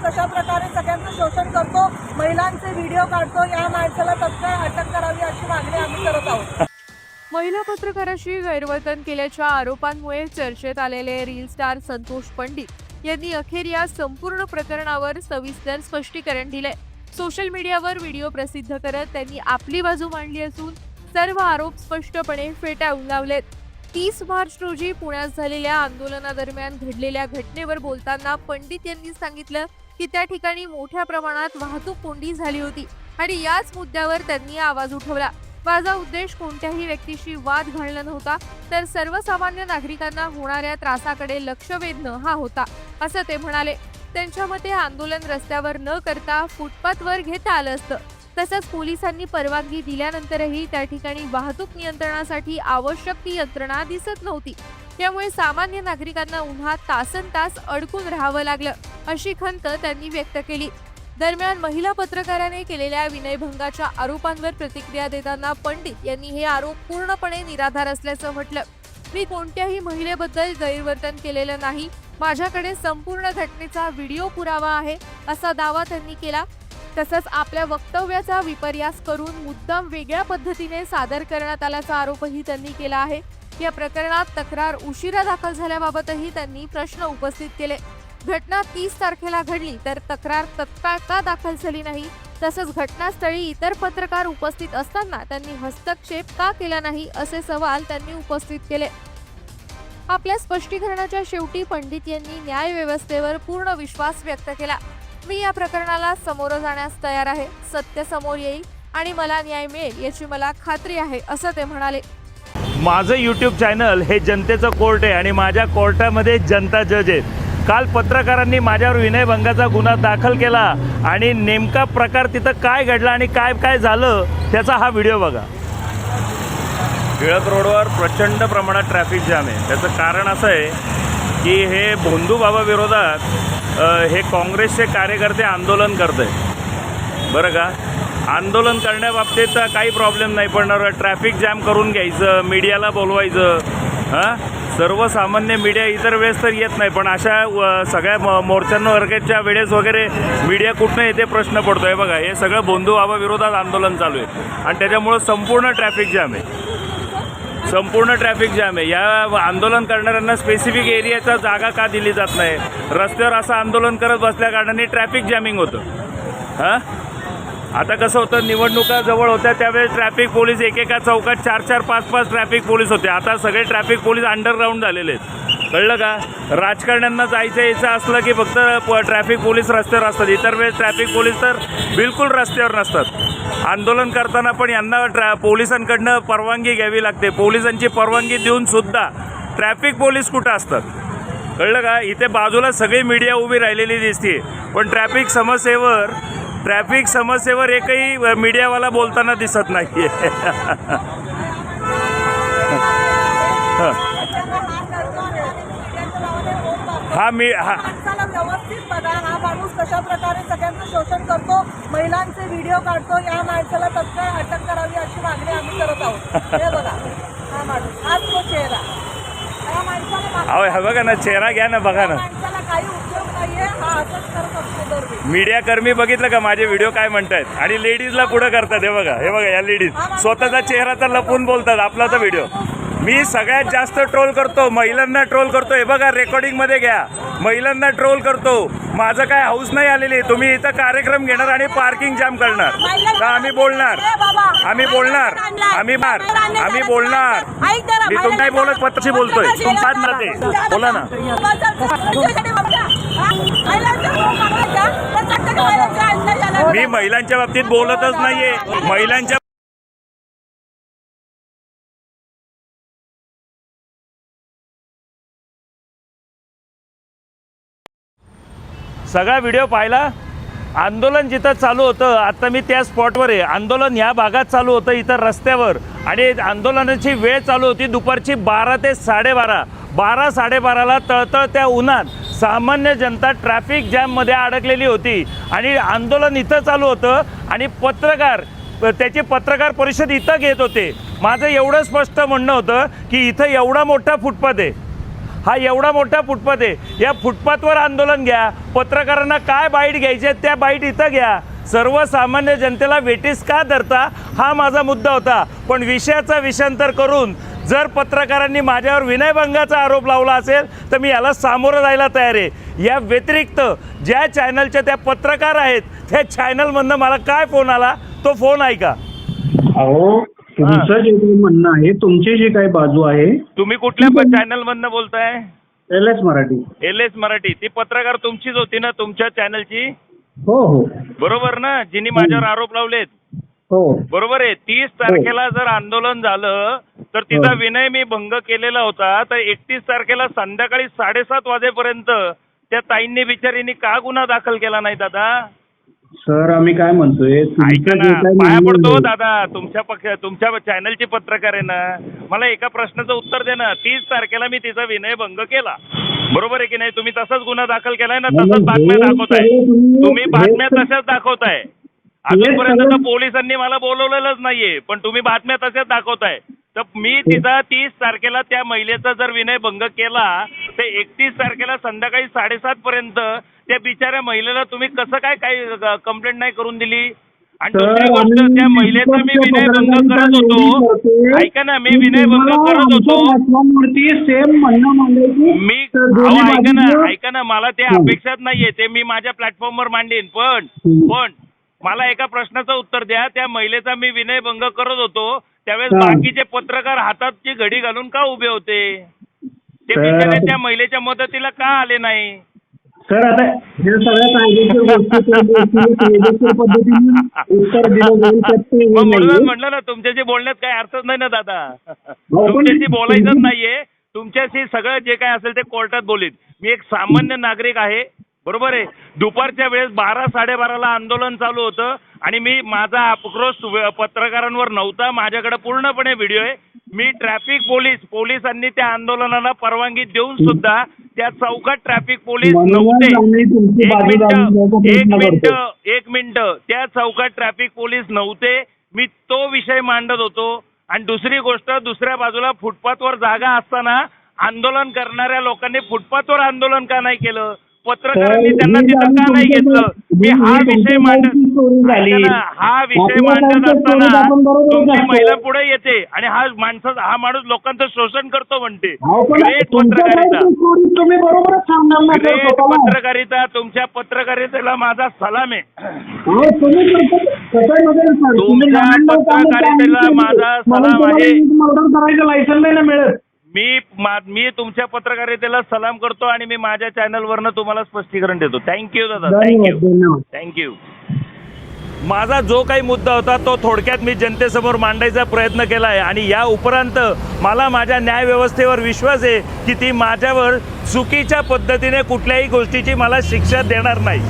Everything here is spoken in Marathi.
कशा प्रकारे सगळ्यांचं शोषण करतो, महिलांचे व्हिडिओ काढतो, या माणसाला तत्काळ अटक करावी अशी मागणी आम्ही करत आहोत। महिला पत्रकाराशी गैरवर्तन केल्याच्या आरोपांमुळे चर्चेत आलेले रील स्टार संतोष पंडित यांनी अखेर या संपूर्ण प्रकरणावर सविस्तर स्पष्टीकरण दिले। सोशल मीडियावर व्हिडिओ प्रसिद्ध करत त्यांनी आपली बाजू मांडली असून सर्व आरोप स्पष्टपणे फेटाळून लावलेत। 30 मार्च रोजी पुण्यात झालेल्या आंदोलनादरम्यान घडलेल्या घटनेवर बोलताना पंडित यांनी सांगितलं की त्या ठिकाणी मोठ्या प्रमाणात वाहतूक कोंडी झाली होती आणि याच मुद्द्यावर त्यांनी आवाज उठवला। माझा उद्देश कोणत्याही व्यक्तीशी वाद घालणं नव्हता, तर सर्वसामान्य नागरिकांना होणाऱ्या त्रासाकडे लक्ष वेधणं हा होता, असं ते म्हणाले। त्यांच्या मते आंदोलन रस्त्यावर न करता फुटपाथवर घेता आलं असतं। तसंच पोलिसांनी परवानगी दिल्यानंतरही त्या ठिकाणी वाहतूक नियंत्रणासाठी आवश्यक ती यंत्रणा दिसत नव्हती। त्यामुळे सामान्य नागरिकांना उन्हात तासनतास अडकून राहावं लागलं, अशी खंत त्यांनी व्यक्त केली। दरम्यान महिला पत्रकाराने केलेल्या विनयभंगाच्या आरोपांवर प्रतिक्रिया देताना पंडित यांनी हे आरोप पूर्णपणे निराधार असल्याचं म्हटलं। मी कोणत्याही महिलेबद्दल गैरवर्तन केलेलं नाही, माझ्याकडे संपूर्ण घटनेचा व्हिडिओ पुरावा आहे, असा दावा त्यांनी केला। तसंच आपल्या वक्तव्याचा विपर्यास करून मुद्दाम वेगळ्या पद्धतीने सादर करण्यात आल्याचा आरोपही त्यांनी केला आहे। या प्रकरणात तक्रार उशिरा दाखल झाल्याबाबतही त्यांनी प्रश्न उपस्थित केले। घटना 30 तारखेला घडली तर तक्रार तत्काळ का दाखल झाली नाही, तसंच घटनास्थळी इतर पत्रकार उपस्थित असताना त्यांनी हस्तक्षेप का केला नाही, असे सवाल त्यांनी उपस्थित केले। आपल्या स्पष्टीकरणाच्या शेवटी पंडित यांनी न्याय व्यवस्थेवर पूर्ण विश्वास व्यक्त केला। मी या प्रकरणाला सामोरं जाण्यास तयार आहे, सत्य समोर येईल आणि मला न्याय मिळेल याची मला खात्री आहे, असं ते म्हणाले। माझं यूट्यूब चॅनल हे जनतेचं कोर्ट आहे आणि माझ्या कोर्टामध्ये जनता जज आहेत। काल पत्रकारांनी माझ्यावर विनयभंगाचा गुन्हा दाखल केला आणि नेमका प्रकार तिथं काय घडला आणि काय काय झालं त्याचा हा व्हिडिओ बघा। टिळक रोडवर प्रचंड प्रमाणात ट्रॅफिक जाम आहे। त्याचं कारण असं आहे की हे भोंदू बाबा विरोधात हे काँग्रेसचे कार्यकर्ते आंदोलन करत आहेत, बरं का। आंदोलन करण्याबाबतीत काही प्रॉब्लेम नाही, पण ट्रॅफिक जॅम करून घ्यायचं, मीडियाला बोलवायचं, सर्वसामान्य मीडिया इतर वेळेस तर येत नाही, पण अशा सगळ्या मोर्चांवरच्या वेळेस वगैरे मीडिया कुठनं येते प्रश्न पडतो आहे। बघा, हे सगळं भोंदू बाबा विरोधात आंदोलन चालू आहे आणि त्याच्यामुळं संपूर्ण ट्रॅफिक जॅम आहे, संपूर्ण ट्रॅफिक जॅम आहे। या आंदोलन करणाऱ्यांना स्पेसिफिक एरियाचा जागा का दिली जात नाही? रस्त्यावर असं आंदोलन करत बसल्या कारणाने ट्रॅफिक जॅमिंग होतं। आता कसं होतं, निवडणुका जवळ होत्या त्यावेळेस ट्रॅफिक पोलीस एकेका चौकात 4-4, 5-5 ट्रॅफिक पोलीस होते। आता सगळे ट्रॅफिक पोलीस अंडरग्राऊंड झालेले आहेत, कळलं का। राजकारण्यांना जायचं यायचं असलं की फक्त ट्रॅफिक पोलीस रस्त्यावर असतात, इतर वेळेस ट्रॅफिक पोलीस तर बिलकुल रस्त्यावर नसतात। आंदोलन करताना पण यांना पोलिसांकडनं परवानगी घ्यावी लागते, पोलिसांची परवानगी देऊन सुद्धा ट्रॅफिक पोलीस कुठं असतात, कळलं का। इथे बाजूला सगळी मीडिया उभी राहिलेली दिसते, पण ट्रॅफिक समस्येवर एकही मीडियावाला बोलताना दिसत नाही। व्यवस्थित बघा, हा माणूस कशा प्रकारे सगळ्यांचं शोषण करतो, महिलांचे व्हिडिओ काढतो, या माणसाला तत्काळ अटक करावी अशी मागणी आम्ही करत आहोत। हे बघा, हा माणूस, हाच तो चेहरा, या माणसाला हा बघा ना, चेहरा घ्या ना, बघा ना, माणसाला काही उपयोग नाहीये, हा असंच करत असतो दरवेळी। मीडिया कर्मी बघितलं का माझे व्हिडिओ काय म्हणतात आणि लेडीजला पुढे करतात। हे बघा या लेडीज स्वतःचा चेहरा तर लपवून बोलतात, आपला तर व्हिडिओ। मी सगळ्यात जास्त ट्रोल करतो, महिलांना ट्रोल करतो। हे बघा, रेकॉर्डिंगमध्ये घ्या, महिलांना ट्रोल करतो। माझं काय हाऊस नाही आलेली, तुम्ही इथं कार्यक्रम घेणार आणि पार्किंग जाम करणार का? आम्ही बोलणार, मी तुम नाही बोलत, पत्रशी बोलतोय, तुमचाच नाते, बोला ना। मी महिलांच्या बाबतीत बोलतच नाहीये, महिलांच्या सगळा व्हिडिओ पाहिला। आंदोलन जिथं चालू होतं, आता मी त्या स्पॉटवर आहे, आंदोलन ह्या भागात चालू होतं इथं रस्त्यावर, आणि आंदोलनाची वेळ चालू होती दुपारची 12 ते 12:30। 12-12:30ला तळतळत्या उन्हात सामान्य जनता ट्रॅफिक जॅममध्ये अडकलेली होती आणि आंदोलन इथं चालू होतं आणि पत्रकार त्याची पत्रकार परिषद इथं घेत होते। माझं एवढं स्पष्ट म्हणणं होतं की इथं एवढा मोठा फुटपाथ आहे हा एवढा मोठा फुटपाथ आहे, या फुटपाथवर आंदोलन घ्या. पत्रकारांना काय बाईट घ्यायचे त्या बाईट इथं घ्या. सर्वसामान्य जनतेला वेटीस का धरता हा माझा मुद्दा होता. पण विषयाचा विषयांतर करून जर पत्रकारांनी माझ्यावर विनयभंगाचा आरोप लावला असेल तर मी याला सामोरं जायला तयार आहे. या व्यतिरिक्त ज्या चॅनलच्या त्या पत्रकार आहेत त्या चॅनलमधनं मला काय फोन आला तो फोन ऐका. अहो तुमचं जे काही म्हणणं आहे, तुमची जी काही बाजू आहे, तुम्ही कुठल्या चॅनलमधनं बोलताय? LS मराठी. LS मराठी. ती पत्रकार तुमचीच होती ना, तुमच्या चॅनलची? हो हो बरोबर ना, जिने माझ्यावर आरोप लावलेत? हो बरोबर आहे. 30 तारखेला जर आंदोलन झालं तर तिचा विनय मी भंग केलेला होता, तर 31 तारखेला संध्याकाळी 7:30 वाजेपर्यंत त्या ताईंनी बिचारींनी का गुन्हा दाखल केला नाही दादा? सर आम्ही काय म्हणतोय, ऐका ना, पाया पडतो दादा, तुमच्या चॅनलची पत्रकार आहे ना, मला एका प्रश्नाचं उत्तर दे ना. 30 तारखेला मी तिचा विनय भंग केला, बरोबर आहे की नाही? तुम्ही तसाच गुन्हा दाखल केलाय ना, तसंच बातम्या दाखवताय तुम्ही, बातम्या तशाच दाखवताय. अजूनपर्यंत तर पोलिसांनी मला बोलवलेलंच नाहीये, पण तुम्ही बातम्या तशाच दाखवताय. तर मी तिचा 30 तारखेला त्या महिलेचा जर विनय भंग केला तर 31 तारखेला संध्याकाळी 7:30 पर्यंत त्या बिचाऱ्या महिलेला तुम्ही कसं काय काही कंप्लेंट नाही करून दिली? आणि दुसरी गोष्ट, त्या महिलेचा मी विनयभंग करत होतो, ऐका ना, मी विनयभंग करत होतो मी. ऐका ना, मला ते अपेक्षाच नाहीये, ते मी माझ्या प्लॅटफॉर्मवर मांडेन. पण मला एका प्रश्नाचं उत्तर द्या. त्या महिलेचा मी विनयभंग करत होतो त्यावेळेस बाकीचे पत्रकार हाताची घडी घालून का उभे होते? ते बिचारे त्या महिलेच्या मदतीला का आले नाही? सर आता हे सगळ्या म्हटलं ना, तुमच्याशी बोलण्यात काही अर्थच नाही ना दादा. तुमच्याशी बोलायचंच नाहीये. तुमच्याशी सगळं जे काय असेल ते कोर्टात बोलीत. मी एक सामान्य नागरिक आहे, बरोबर आहे. दुपारच्या वेळेस 12-12:30ला आंदोलन चालू होतं आणि मी माझा आक्रोश पत्रकारांवर नव्हता. माझ्याकडे पूर्णपणे व्हिडिओ आहे. मी ट्रॅफिक पोलिसांनी त्या आंदोलनाला परवानगी देऊन सुद्धा त्या चौकात ट्रॅफिक पोलीस नव्हते. एक मिनिट, त्या चौकात ट्रॅफिक पोलीस नव्हते. मी तो विषय मांडत होतो. आणि दुसरी गोष्ट, दुसऱ्या बाजूला फुटपाथवर जागा असताना आंदोलन करणाऱ्या लोकांनी फुटपाथवर आंदोलन का नाही केलं? पत्रकारांनी त्यांना तिथं का नाही घेतलं? मी हा विषय मांडत असताना तुमची महिला पुढे येते आणि हा माणूस लोकांचं शोषण करतो म्हणते. ग्रेट पत्रकारिता, तुमच्या पत्रकारितेला माझा सलाम आहे. तुमच्या पत्रकारितेला माझा सलाम आहे. लायसन नाही ना मिळत. मी तुमच्या पत्रकारितेला सलाम करतो आणि मी माझ्या चॅनलवरनं तुम्हाला स्पष्टीकरण देतो. थँक्यू दादा, थँक्यू. माझा जो काही मुद्दा होता तो थोडक्यात मी जनतेसमोर मांडायचा प्रयत्न केला आहे. आणि या उपरांत मला माझ्या न्यायव्यवस्थेवर विश्वास आहे की ती माझ्यावर चुकीच्या पद्धतीने कुठल्याही गोष्टीची मला शिक्षा देणार नाही.